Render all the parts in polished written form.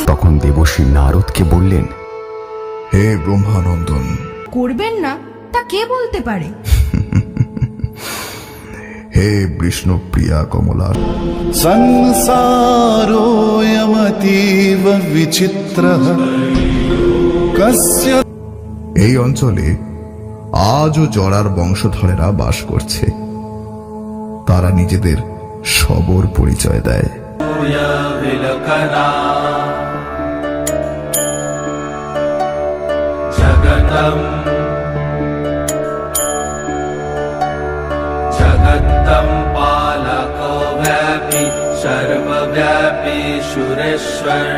তখন দেবশ্রী নারদকে বললেন, হে ব্রহ্মানন্দন, করবেন না তা কে বলতে পারে? হে বিষ্ণু প্রিয়া কমলা, সংসারোয়মতীব বিচিত্রঃ কস্য। এই অঞ্চলে আজও জরার বংশধরেরা বাস করছে। তারা নিজেদের সবর পরিচয় দেয়। जगत्तं पालको व्यापी सर्वव्यापी सुरेश्वर।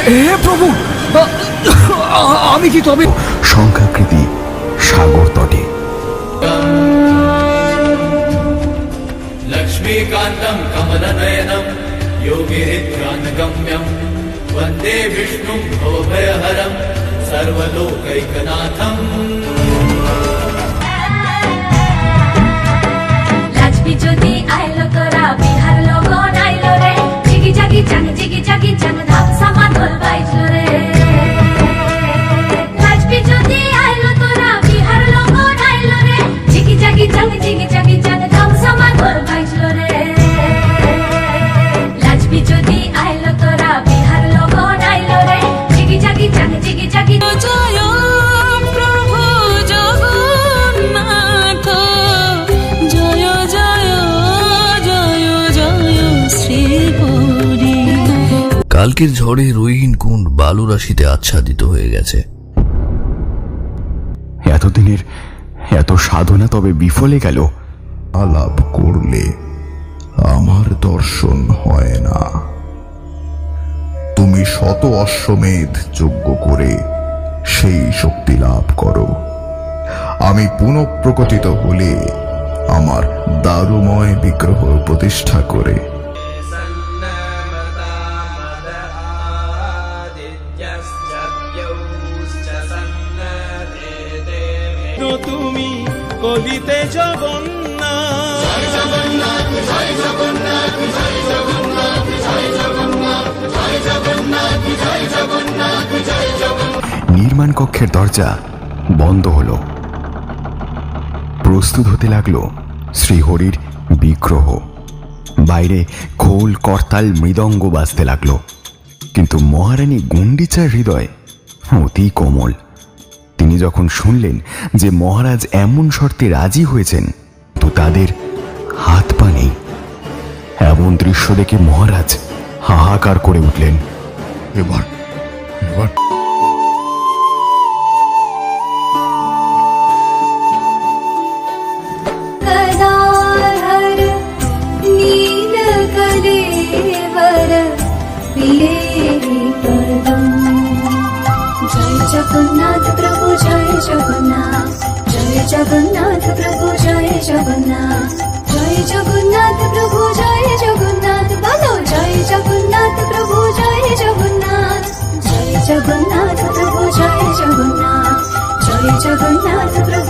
হে প্রভু, আমি কি তবে? শঙ্খাকৃতি সাগর তটে लक्ष्मीकान्तं कमलनयनं योगिरिध्यानगम्यं वन्दे विष्णुं भवभयहरं सर्वलोकैकनाथम्। লাজবি যদি আইলো তোরা বিহার লগন আইলো রে, জিগি জাগি জান জিগি জাগি জান ধাম সামা ঢোল বাজলো রে। লাজবি যদি আইলো তোরা বিহার লগন আইলো রে, জিগি জাগি জান জিগি জাগি জান ধাম সামা ঢোল বাজলো রে। লাজবি যদি আইলো তোরা বিহার লগন আইলো রে, জিগি জাগি জান জিগি জাগি। জয় প্রভু জগন্নাথ, জয় জয় জয় জয় শ্রী হরি। কালকের ঝড়ে রোহিণ কুণ্ড বালুরাশিতে আচ্ছাদিত হয়ে গেছে। এতদিনের এত সাধনা তবে বিফলে গেল। আলাপ করলে আমার দর্শন হয় না। তুমি শত অশ্বমেধ যজ্ঞ করে সেই শক্তি লাভ করো। আমি পুনঃপ্রকটিত হলে আমার দারুময় বিগ্রহ প্রতিষ্ঠা করে তুমি কলিতে জগন্নাথ। নির্মাণ কক্ষের দরজা বন্ধ হলো। প্রস্তুত হতে লাগলো শ্রীহরির বিগ্রহ। বাইরে খোল করতাল মৃদঙ্গ বাজতে লাগলো। কিন্তু মহারানী গুন্ডিচার হৃদয় অতি কোমল। তিনি যখন শুনলেন যে মহারাজ এমন শর্তে রাজি হয়েছেন, তো তাদের হাত পা নেই। এমন দৃশ্য দেখে মহারাজ হাহাকার করে উঠলেন। এবার এবার गदाधर नीलकलेवर प्रिये पदम। जय जगन्नाथ प्रभु जय जगन्नाथ, जय जगन्नाथ प्रभु जय जगन्नाथ, जय जगन्नाथ प्रभु जय जगन्नाथ। बोलो जय जगन्नाथ प्रभु जय जगन्नाथ, जय जगन्नाथ प्रभु जय जगन्नाथ, जय जगन्नाथ प्रभु